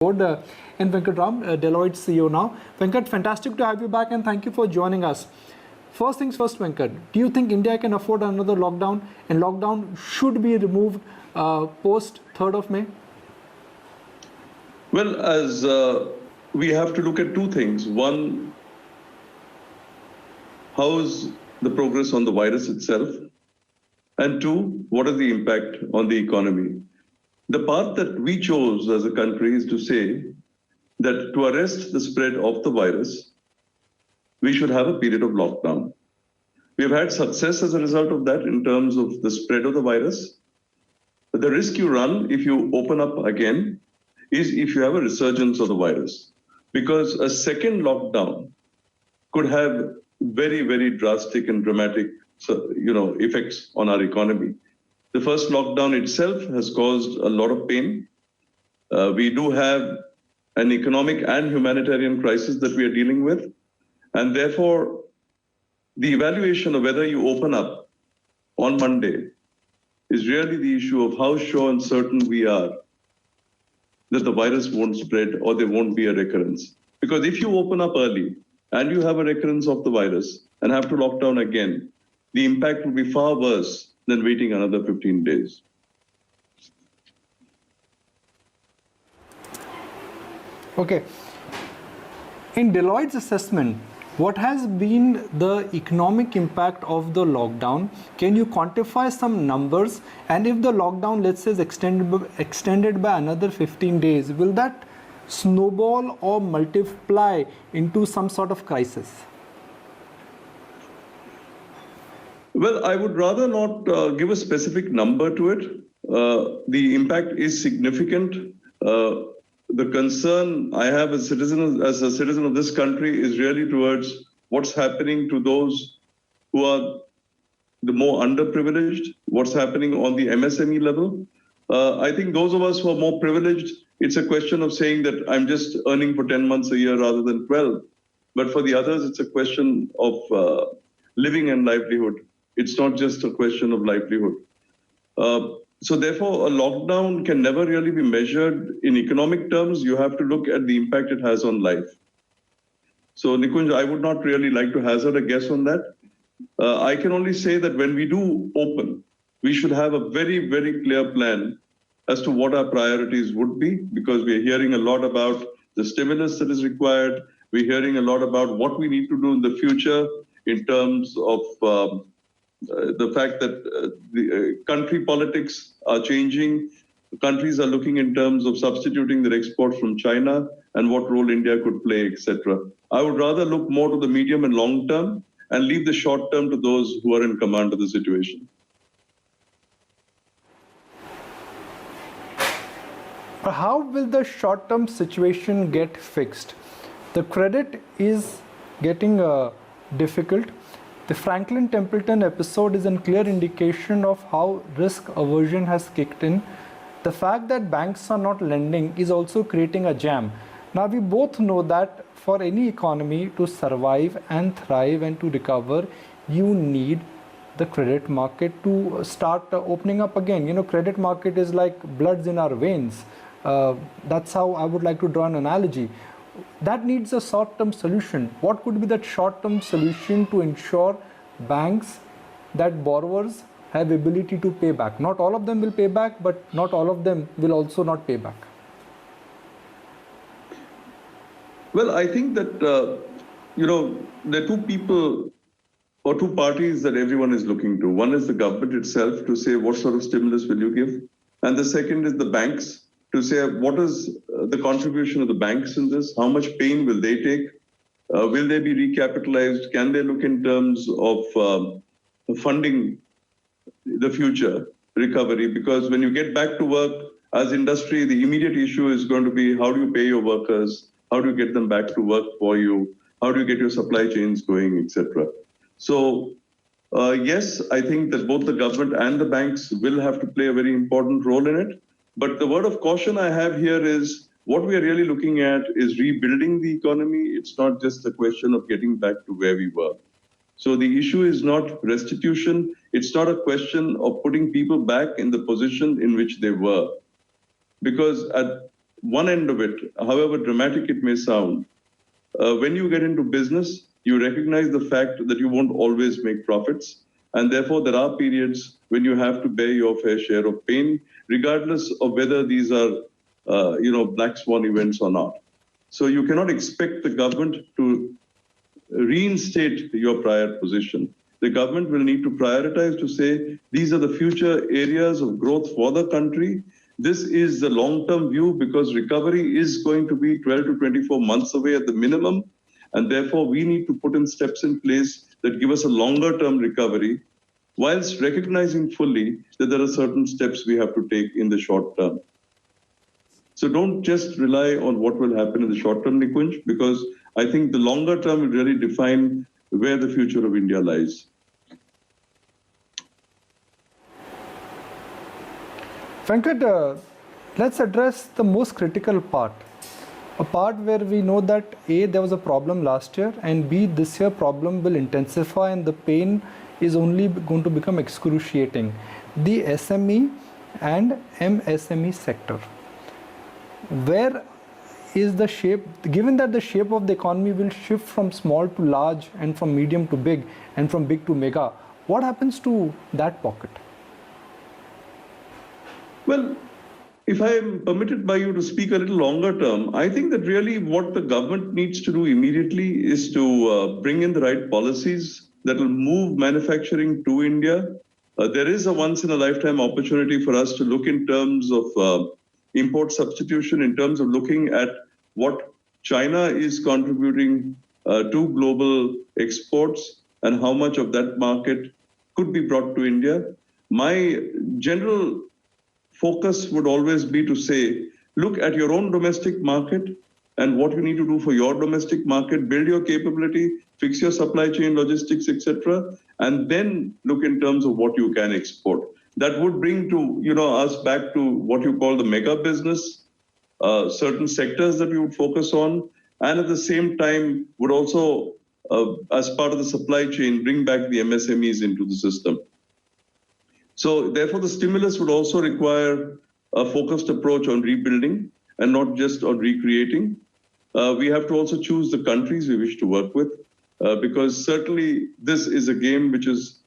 N Venkatram, Deloitte CEO now. Venkat, fantastic to have you back and thank you for joining us. First things first, Venkat, do you think India can afford another lockdown and lockdown should be removed post 3rd of May? Well, as we have to look at two things. One, how's the progress on the virus itself? And two, what is the impact on the economy? The path that we chose as a country is to say that to arrest the spread of the virus, we should have a period of lockdown. We have had success as a result of that in terms of the spread of the virus. But the risk you run if you open up again is if you have a resurgence of the virus. Because a second lockdown could have very, very drastic and dramatic effects on our economy. The first lockdown itself has caused a lot of pain. We do have an economic and humanitarian crisis that we are dealing with. And therefore, the evaluation of whether you open up on Monday is really the issue of how sure and certain we are that the virus won't spread or there won't be a recurrence. Because if you open up early and you have a recurrence of the virus and have to lock down again, the impact will be far worse than waiting another 15 days. Okay. In Deloitte's assessment, what has been the economic impact of the lockdown? Can you quantify some numbers? And if the lockdown, let's say, is extended by another 15 days, will that snowball or multiply into some sort of crisis? Well, I would rather not give a specific number to it. The impact is significant. The concern I have as a citizen of this country is really towards what's happening to those who are the more underprivileged, what's happening on the MSME level. I think those of us who are more privileged, it's a question of saying that I'm just earning for 10 months a year rather than 12. But for the others, it's a question of living and livelihood. It's not just a question of livelihood. So therefore, a lockdown can never really be measured in economic terms. You have to look at the impact it has on life. So Nikunj, I would not really like to hazard a guess on that. I can only say that when we do open, we should have a very, very clear plan as to what our priorities would be, because we are hearing a lot about the stimulus that is required. We're hearing a lot about what we need to do in the future in terms of the fact that the country politics are changing. Countries are looking in terms of substituting their exports from China and what role India could play, etc. I would rather look more to the medium and long term and leave the short term to those who are in command of the situation. How will the short-term situation get fixed? The credit is getting difficult. The Franklin Templeton episode is a clear indication of how risk aversion has kicked in. The fact that banks are not lending is also creating a jam. Now, we both know that for any economy to survive and thrive and to recover, you need the credit market to start opening up again. You know, credit market is like bloods in our veins. That's how I would like to draw an analogy. That needs a short-term solution. What could be that short-term solution to ensure banks that borrowers have ability to pay back? Not all of them will pay back, but not all of them will also not pay back. Well, I think that, there are two people or two parties that everyone is looking to. One is the government itself to say, what sort of stimulus will you give? And the second is the banks to say, what is the contribution of the banks in this? How much pain will they take? Will they be recapitalized? Can they look in terms of funding the future recovery? Because when you get back to work as industry, the immediate issue is going to be how do you pay your workers? How do you get them back to work for you? How do you get your supply chains going, etc.? So yes, I think that both the government and the banks will have to play a very important role in it. But the word of caution I have here is what we are really looking at is rebuilding the economy. It's not just a question of getting back to where we were. So the issue is not restitution. It's not a question of putting people back in the position in which they were. Because one end of it, however dramatic it may sound, when you get into business, you recognize the fact that you won't always make profits. And therefore, there are periods when you have to bear your fair share of pain, regardless of whether these are, black swan events or not. So you cannot expect the government to reinstate your prior position. The government will need to prioritize to say, these are the future areas of growth for the country. This is the long-term view because recovery is going to be 12 to 24 months away at the minimum. And therefore, we need to put in steps in place that give us a longer-term recovery, whilst recognizing fully that there are certain steps we have to take in the short term. So don't just rely on what will happen in the short term, Nikunj, because I think the longer term will really define where the future of India lies. Venkat, let's address the most critical part. A part where we know that A, there was a problem last year, and B, this year problem will intensify and the pain is only going to become excruciating. The SME and MSME sector. Where is the shape, given that the shape of the economy will shift from small to large and from medium to big and from big to mega, what happens to that pocket? Well, if I am permitted by you to speak a little longer term, I think that really what the government needs to do immediately is to bring in the right policies that will move manufacturing to India. There is a once-in-a-lifetime opportunity for us to look in terms of import substitution, in terms of looking at what China is contributing to global exports and how much of that market could be brought to India. My general focus would always be to say, look at your own domestic market and what you need to do for your domestic market, build your capability, fix your supply chain logistics, etc., and then look in terms of what you can export. That would bring to us back to what you call the mega business, certain sectors that we would focus on, and at the same time would also, as part of the supply chain, bring back the MSMEs into the system. So therefore, the stimulus would also require a focused approach on rebuilding and not just on recreating. We have to also choose the countries we wish to work with, because certainly this is a game which is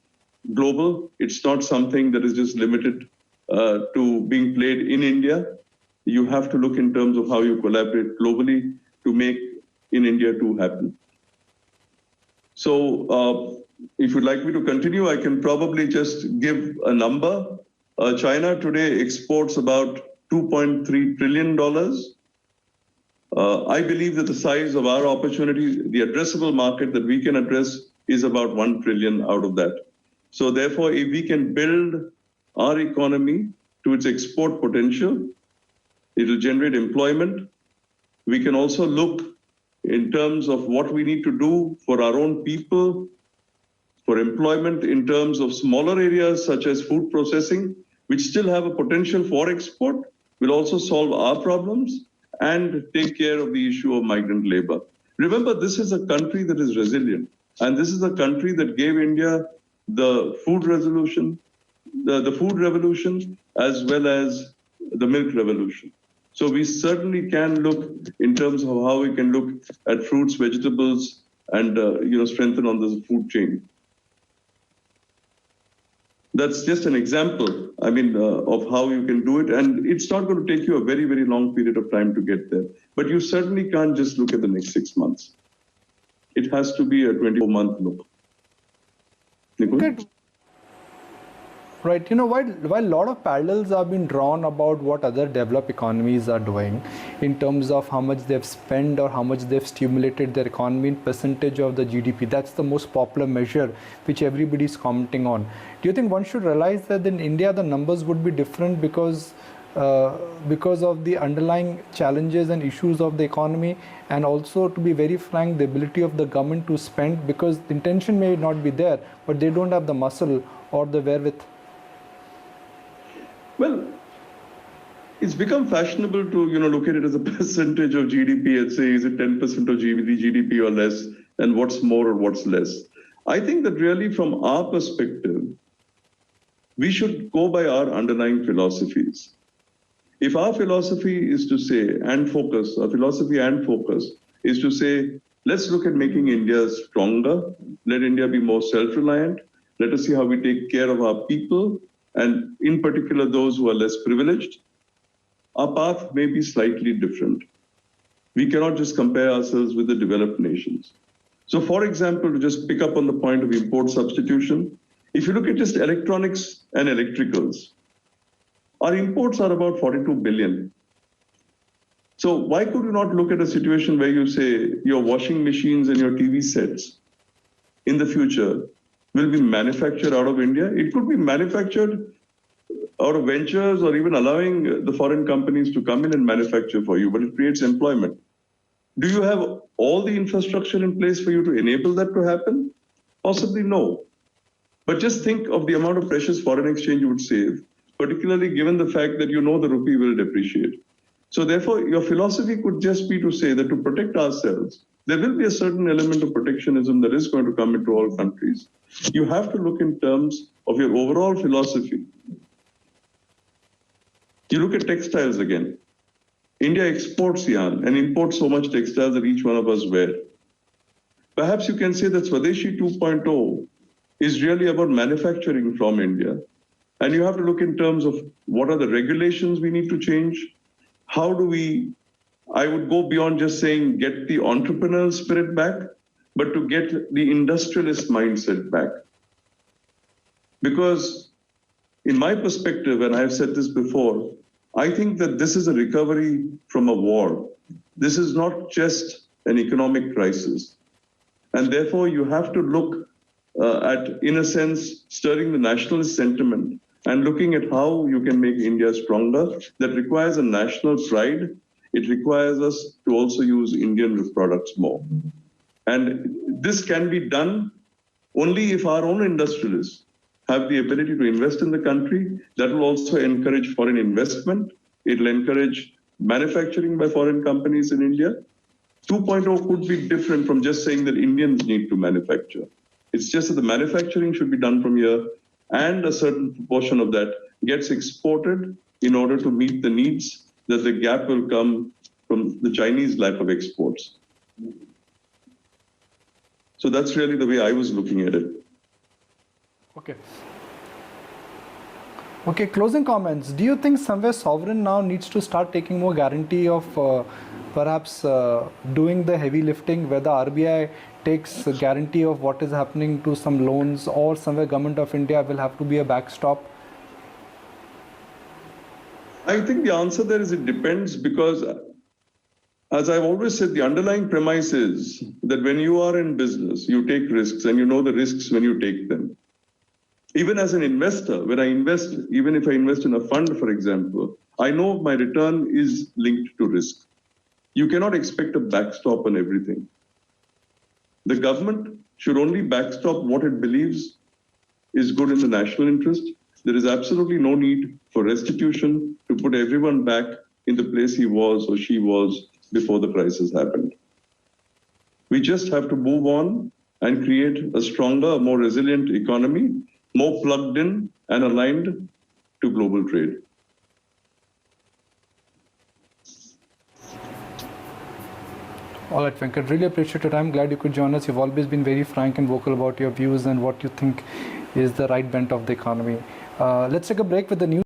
global. It's not something that is just limited to being played in India. You have to look in terms of how you collaborate globally to make in India too happen. So if you'd like me to continue, I can probably just give a number. China today exports about $2.3 trillion. I believe that the size of our opportunity, the addressable market that we can address, is about $1 trillion out of that. So therefore, if we can build our economy to its export potential, it will generate employment. We can also look in terms of what we need to do for our own people, for employment in terms of smaller areas such as food processing, which still have a potential for export, will also solve our problems and take care of the issue of migrant labor. Remember, this is a country that is resilient, and this is a country that gave India the food revolution, the food revolution, as well as the milk revolution. So we certainly can look in terms of how we can look at fruits, vegetables, and strengthen on the food chain. That's just an example, of how you can do it. And it's not going to take you a very, very long period of time to get there. But you certainly can't just look at the next 6 months. It has to be a 24-month look. Good. Right. While a lot of parallels are being drawn about what other developed economies are doing in terms of how much they've spent or how much they've stimulated their economy in percentage of the GDP, that's the most popular measure which everybody is commenting on. Do you think one should realize that in India the numbers would be different because of the underlying challenges and issues of the economy, and also, to be very frank, the ability of the government to spend, because the intention may not be there, but they don't have the muscle or the wherewith? Well, it's become fashionable to look at it as a percentage of GDP and say, is it 10% of GDP or less, and what's more or what's less. I think that really from our perspective, we should go by our underlying philosophies. If our philosophy is to say, and focus, our philosophy and focus is to say, let's look at making India stronger, let India be more self-reliant, let us see how we take care of our people, and in particular those who are less privileged, our path may be slightly different. We cannot just compare ourselves with the developed nations. So for example, to just pick up on the point of import substitution, if you look at just electronics and electricals, our imports are about 42 billion. So why could you not look at a situation where you say your washing machines and your TV sets in the future will be manufactured out of India? It could be manufactured out of ventures or even allowing the foreign companies to come in and manufacture for you, but it creates employment. Do you have all the infrastructure in place for you to enable that to happen? Possibly no. But just think of the amount of precious foreign exchange you would save, particularly given the fact that you know the rupee will depreciate. So therefore, your philosophy could just be to say that to protect ourselves, there will be a certain element of protectionism that is going to come into all countries. You have to look in terms of your overall philosophy. You look at textiles again. India exports yarn and imports so much textiles that each one of us wear. Perhaps you can say that Swadeshi 2.0 is really about manufacturing from India. And you have to look in terms of what are the regulations we need to change. How do we, I would go beyond just saying get the entrepreneurial spirit back, but to get the industrialist mindset back. Because in my perspective, and I've said this before, I think that this is a recovery from a war. This is not just an economic crisis. And therefore, you have to look at, in a sense, stirring the nationalist sentiment and looking at how you can make India stronger. That requires a national pride. It requires us to also use Indian products more. And this can be done only if our own industrialists have the ability to invest in the country. That will also encourage foreign investment. It will encourage manufacturing by foreign companies in India. 2.0 could be different from just saying that Indians need to manufacture. It's just that the manufacturing should be done from here, and a certain proportion of that gets exported in order to meet the needs that the gap will come from the Chinese lack of exports. So that's really the way I was looking at it. Okay. Okay, closing comments. Do you think somewhere sovereign now needs to start taking more guarantee of perhaps doing the heavy lifting, where the RBI takes a guarantee of what is happening to some loans, or somewhere government of India will have to be a backstop? I think the answer there is it depends, because as I've always said, the underlying premise is that when you are in business, you take risks, and you know the risks when you take them. Even as an investor, when I invest, even if I invest in a fund, for example, I know my return is linked to risk. You cannot expect a backstop on everything. The government should only backstop what it believes is good in the national interest. There is absolutely no need for restitution to put everyone back in the place he was or she was before the crisis happened. We just have to move on and create a stronger, more resilient economy, more plugged in and aligned to global trade. All right, Venkat, really appreciate your time. Glad you could join us. You've always been very frank and vocal about your views and what you think is the right bent of the economy. Let's take a break with the news.